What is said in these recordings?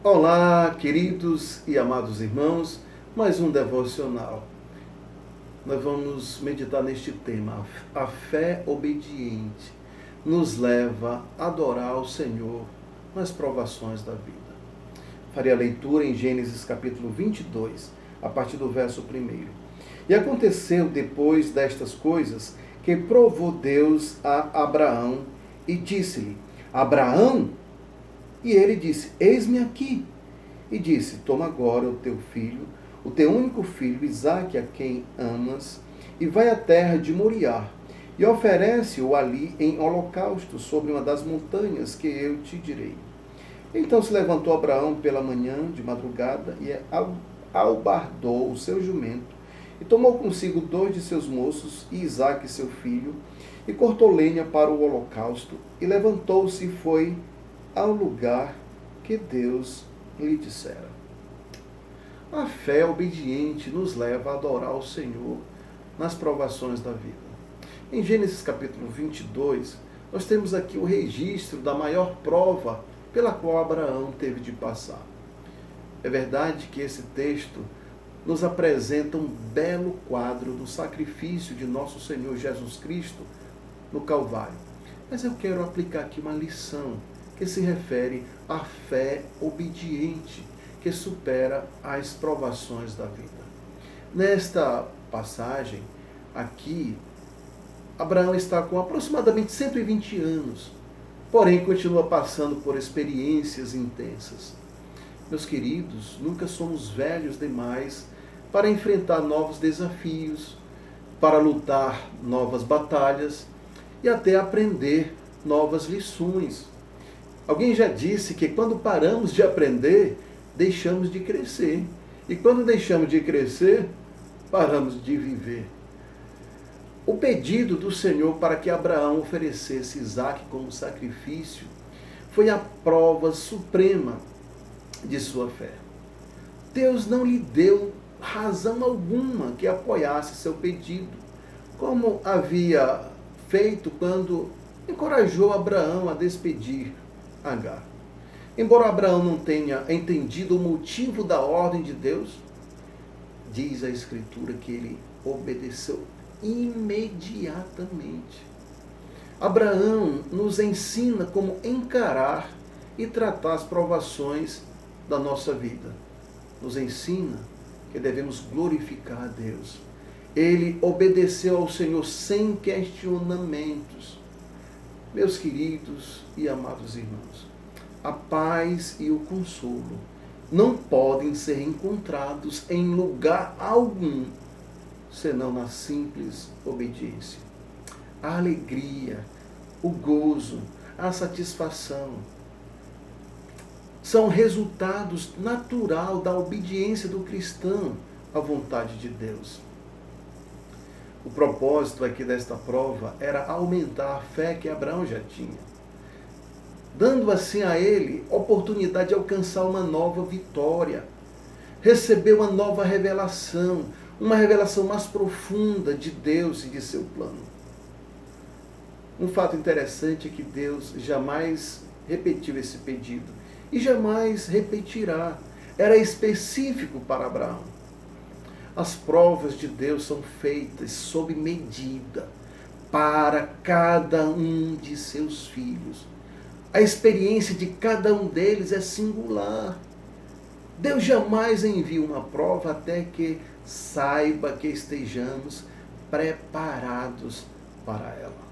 Olá, queridos e amados irmãos, mais um devocional. Nós vamos meditar neste tema. A fé obediente nos leva a adorar o Senhor nas provações da vida. Farei a leitura em Gênesis capítulo 22, a partir do verso 1. E aconteceu depois destas coisas que provou Deus a Abraão e disse-lhe: Abraão? E ele disse: Eis-me aqui. E disse: Toma agora o teu filho, o teu único filho, Isaque, a quem amas, e vai à terra de Moriá, e oferece-o ali em holocausto sobre uma das montanhas que eu te direi. Então se levantou Abraão pela manhã, de madrugada, e albardou o seu jumento, e tomou consigo 2 de seus moços, e Isaque seu filho, e cortou lenha para o holocausto, e levantou-se e foi ao lugar que Deus lhe dissera. A fé obediente nos leva a adorar o Senhor nas provações da vida. Em Gênesis capítulo 22, nós temos aqui o registro da maior prova pela qual Abraão teve de passar. É verdade que esse texto nos apresenta um belo quadro do sacrifício de nosso Senhor Jesus Cristo no Calvário. Mas eu quero aplicar aqui uma lição que se refere à fé obediente, que supera as provações da vida. Nesta passagem, aqui, Abraão está com aproximadamente 120 anos, porém continua passando por experiências intensas. Meus queridos, nunca somos velhos demais para enfrentar novos desafios, para lutar novas batalhas e até aprender novas lições. Alguém já disse que quando paramos de aprender, deixamos de crescer. E quando deixamos de crescer, paramos de viver. O pedido do Senhor para que Abraão oferecesse Isaque como sacrifício foi a prova suprema de sua fé. Deus não lhe deu razão alguma que apoiasse seu pedido, como havia feito quando encorajou Abraão a despedir Agar. Embora Abraão não tenha entendido o motivo da ordem de Deus, diz a Escritura que ele obedeceu imediatamente. Abraão nos ensina como encarar e tratar as provações da nossa vida. Nos ensina que devemos glorificar a Deus. Ele obedeceu ao Senhor sem questionamentos. Meus queridos e amados irmãos, a paz e o consolo não podem ser encontrados em lugar algum, senão na simples obediência. A alegria, o gozo, a satisfação são resultados naturais da obediência do cristão à vontade de Deus. O propósito aqui desta prova era aumentar a fé que Abraão já tinha, dando assim a ele oportunidade de alcançar uma nova vitória, receber uma nova revelação, uma revelação mais profunda de Deus e de seu plano. Um fato interessante é que Deus jamais repetiu esse pedido e jamais repetirá. Era específico para Abraão. As provas de Deus são feitas sob medida para cada um de seus filhos. A experiência de cada um deles é singular. Deus jamais envia uma prova até que saiba que estejamos preparados para ela.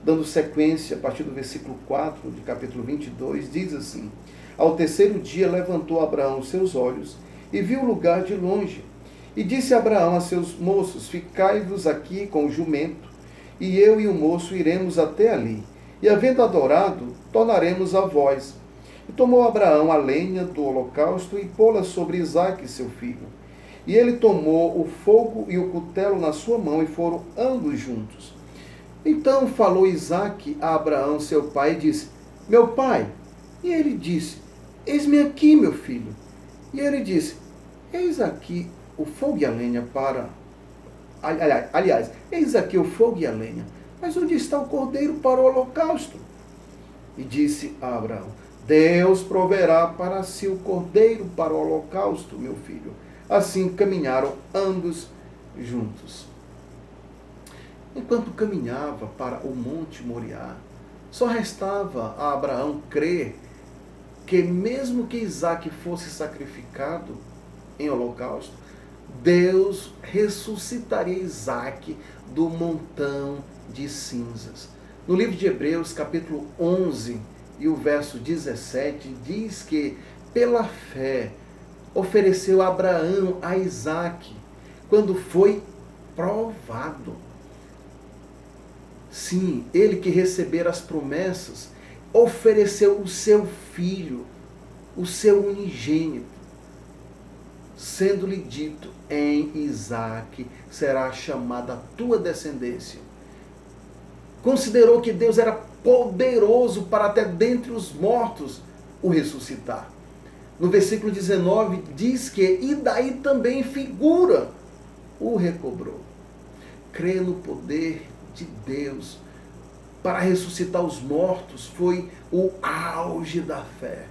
Dando sequência, a partir do versículo 4 de capítulo 22, diz assim: Ao terceiro dia levantou Abraão os seus olhos e viu o lugar de longe. E disse Abraão a seus moços: Ficai-vos aqui com o jumento, e eu e o moço iremos até ali. E havendo adorado, tornaremos a vós. E tomou Abraão a lenha do holocausto e pô-la sobre Isaque, seu filho. E ele tomou o fogo e o cutelo na sua mão, e foram ambos juntos. Então falou Isaque a Abraão, seu pai, e disse: Meu pai. E ele disse: Eis-me aqui, meu filho. E ele disse: Eis aqui o fogo e a lenha para... Aliás, eis aqui o fogo e a lenha, mas onde está o cordeiro para o holocausto? E disse a Abraão: Deus proverá para si o cordeiro para o holocausto, meu filho. Assim caminharam ambos juntos. Enquanto caminhava para o Monte Moriá, só restava a Abraão crer que mesmo que Isaque fosse sacrificado em holocausto, Deus ressuscitaria Isaque do montão de cinzas. No livro de Hebreus, capítulo 11, e o verso 17, diz que, pela fé, ofereceu Abraão a Isaque, quando foi provado. Sim, ele que recebera as promessas, ofereceu o seu filho, o seu unigênito, sendo-lhe dito, em Isaque será chamada a tua descendência. Considerou que Deus era poderoso para até dentre os mortos o ressuscitar. No versículo 19 diz que, e daí também figura, o recobrou. Crê no poder de Deus para ressuscitar os mortos foi o auge da fé.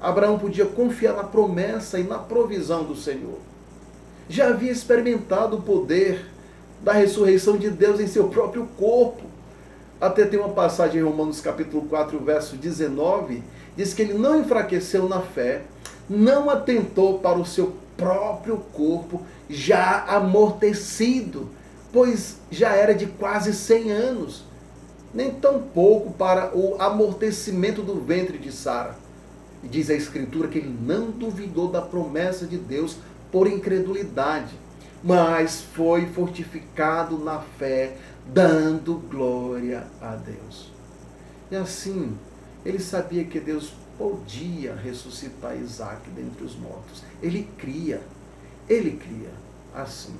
Abraão podia confiar na promessa e na provisão do Senhor. Já havia experimentado o poder da ressurreição de Deus em seu próprio corpo. Até tem uma passagem em Romanos capítulo 4, verso 19, diz que ele não enfraqueceu na fé, não atentou para o seu próprio corpo já amortecido, pois já era de quase 100 anos, nem tão pouco para o amortecimento do ventre de Sara. E diz a Escritura que ele não duvidou da promessa de Deus por incredulidade, mas foi fortificado na fé, dando glória a Deus. E assim, ele sabia que Deus podia ressuscitar Isaque dentre os mortos. Ele cria assim.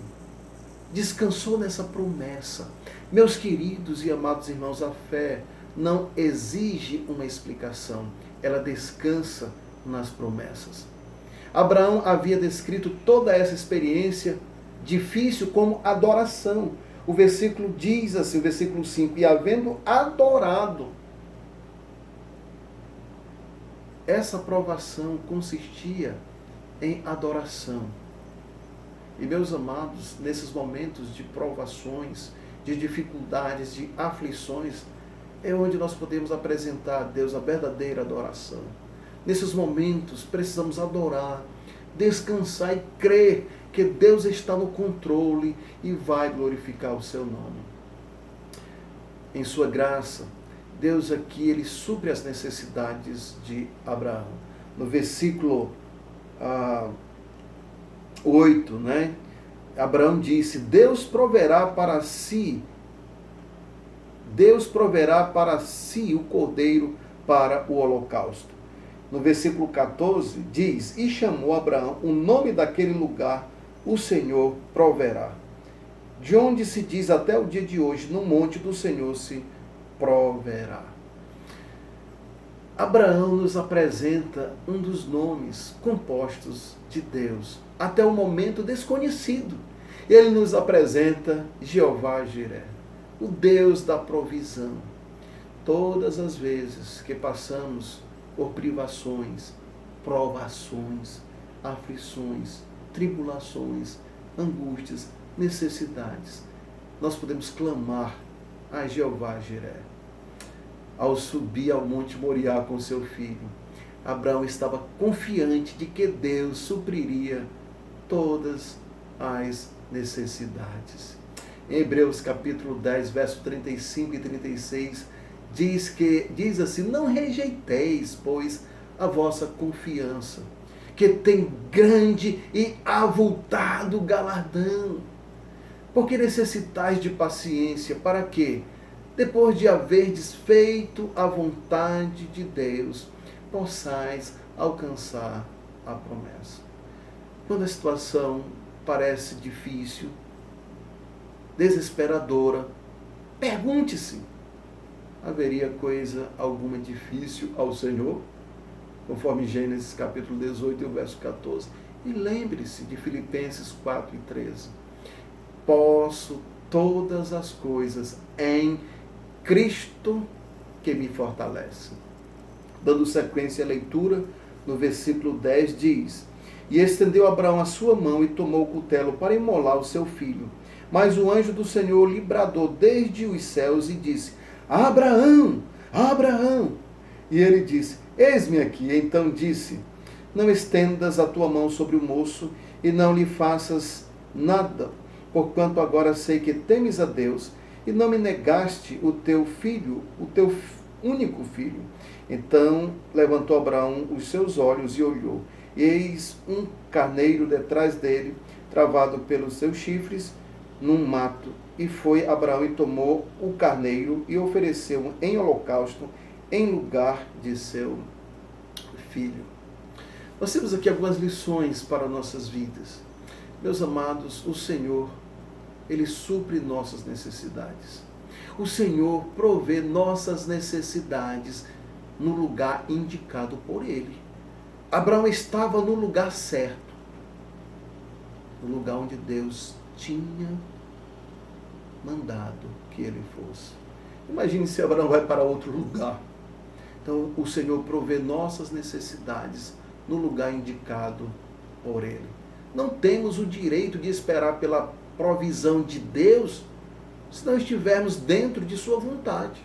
Descansou nessa promessa. Meus queridos e amados irmãos, a fé não exige uma explicação, ela descansa nas promessas. Abraão havia descrito toda essa experiência difícil como adoração. O versículo diz assim, o versículo 5, e havendo adorado, essa provação consistia em adoração. E meus amados, nesses momentos de provações, de dificuldades, de aflições, é onde nós podemos apresentar a Deus a verdadeira adoração. Nesses momentos precisamos adorar, descansar e crer que Deus está no controle e vai glorificar o seu nome. Em sua graça, Deus aqui, ele supre as necessidades de Abraão. No versículo 8, né? Abraão disse, Deus proverá para si o cordeiro para o holocausto. No versículo 14 diz, e chamou Abraão o nome daquele lugar, o Senhor proverá. De onde se diz até o dia de hoje, no monte do Senhor se proverá. Abraão nos apresenta um dos nomes compostos de Deus, até o momento desconhecido. Ele nos apresenta Jeová Jiré, o Deus da provisão. Todas as vezes que passamos por privações, provações, aflições, tribulações, angústias, necessidades, nós podemos clamar a Jeová Jiré. Ao subir ao Monte Moriá com seu filho, Abraão estava confiante de que Deus supriria todas as necessidades. Em Hebreus capítulo 10, verso 35 e 36, diz assim, não rejeiteis, pois, a vossa confiança, que tem grande e avultado galardão. Porque necessitais de paciência, para que, depois de haverdes feito a vontade de Deus, possais alcançar a promessa. Quando a situação parece difícil, desesperadora, pergunte-se, haveria coisa alguma difícil ao Senhor? Conforme Gênesis capítulo 18 e o verso 14. E lembre-se de Filipenses 4 e 13. Posso todas as coisas em Cristo que me fortalece. Dando sequência à leitura, no versículo 10 diz: E estendeu Abraão a sua mão e tomou o cutelo para imolar o seu filho. Mas o anjo do Senhor lhe bradou desde os céus e disse: Abraão, Abraão! E ele disse: Eis-me aqui. Então disse: Não estendas a tua mão sobre o moço e não lhe faças nada, porquanto agora sei que temes a Deus e não me negaste o teu filho, o teu único filho. Então levantou Abraão os seus olhos e olhou, e eis um carneiro detrás dele, travado pelos seus chifres, num mato. E foi Abraão e tomou o carneiro e ofereceu em holocausto em lugar de seu filho. Nós temos aqui algumas lições para nossas vidas. Meus amados, o Senhor, Ele supre nossas necessidades. O Senhor provê nossas necessidades no lugar indicado por Ele. Abraão estava no lugar certo, no lugar onde Deus tinha mandado que ele fosse. Imagine se Abraão vai para outro lugar. Então, o Senhor provê nossas necessidades no lugar indicado por Ele. Não temos o direito de esperar pela provisão de Deus se não estivermos dentro de Sua vontade.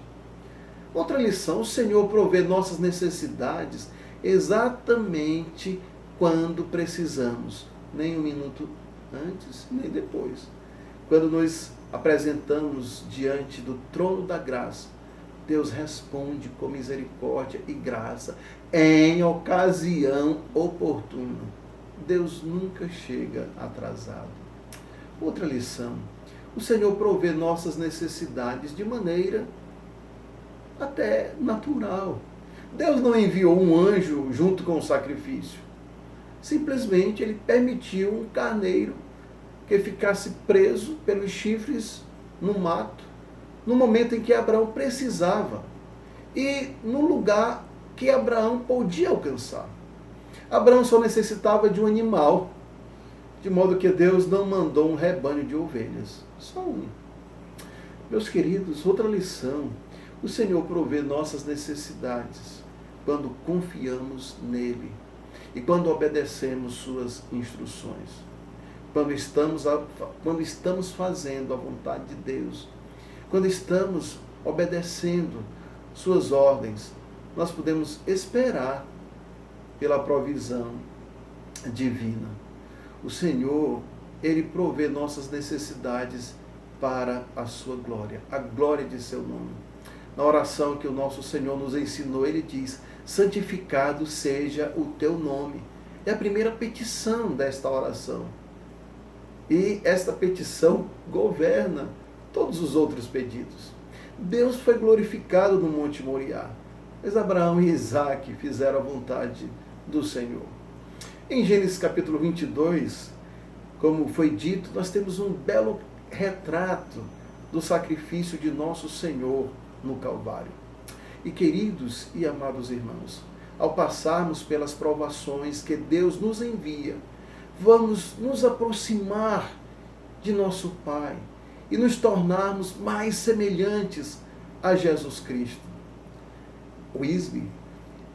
Outra lição: o Senhor provê nossas necessidades exatamente quando precisamos, nem um minuto antes, nem depois. Quando nos apresentamos diante do trono da graça, Deus responde com misericórdia e graça em ocasião oportuna. Deus nunca chega atrasado. Outra lição: o Senhor provê nossas necessidades de maneira até natural. Deus não enviou um anjo junto com o sacrifício. Simplesmente Ele permitiu um carneiro que ficasse preso pelos chifres no mato, no momento em que Abraão precisava e no lugar que Abraão podia alcançar. Abraão só necessitava de um animal, de modo que Deus não mandou um rebanho de ovelhas, só um. Meus queridos, outra lição: o Senhor provê nossas necessidades quando confiamos nele e quando obedecemos suas instruções. Quando estamos fazendo a vontade de Deus, quando estamos obedecendo suas ordens, nós podemos esperar pela provisão divina. O Senhor, Ele provê nossas necessidades para a sua glória, a glória de seu nome. Na oração que o nosso Senhor nos ensinou, Ele diz: santificado seja o teu nome. É a primeira petição desta oração. E esta petição governa todos os outros pedidos. Deus foi glorificado no Monte Moriá, mas Abraão e Isaque fizeram a vontade do Senhor. Em Gênesis capítulo 22, como foi dito, nós temos um belo retrato do sacrifício de nosso Senhor no Calvário. E queridos e amados irmãos, ao passarmos pelas provações que Deus nos envia, vamos nos aproximar de nosso Pai e nos tornarmos mais semelhantes a Jesus Cristo. O Isbe,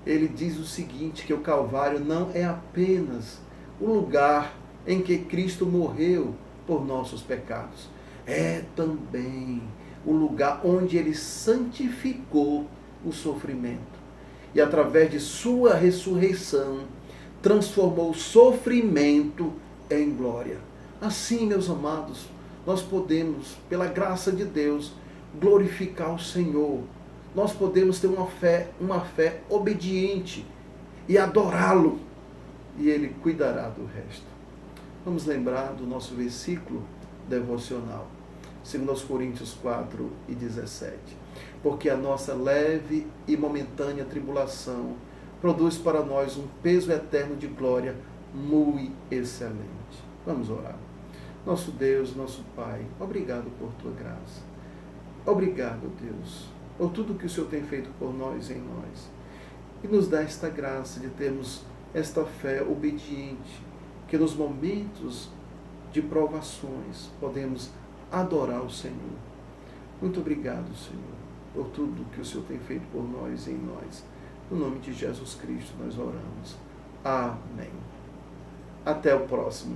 ele diz o seguinte, que o Calvário não é apenas o lugar em que Cristo morreu por nossos pecados, é também o lugar onde Ele santificou o sofrimento. E através de sua ressurreição, transformou o sofrimento em glória. Assim, meus amados, nós podemos, pela graça de Deus, glorificar o Senhor. Nós podemos ter uma fé obediente e adorá-lo, e Ele cuidará do resto. Vamos lembrar do nosso versículo devocional, 2 Coríntios 4:17. Porque a nossa leve e momentânea tribulação produz para nós um peso eterno de glória muito excelente. Vamos orar. Nosso Deus, nosso Pai, obrigado por Tua graça. Obrigado, Deus, por tudo que o Senhor tem feito por nós e em nós. E nos dá esta graça de termos esta fé obediente, que nos momentos de provações podemos adorar o Senhor. Muito obrigado, Senhor, por tudo que o Senhor tem feito por nós e em nós. No nome de Jesus Cristo nós oramos. Amém. Até o próximo.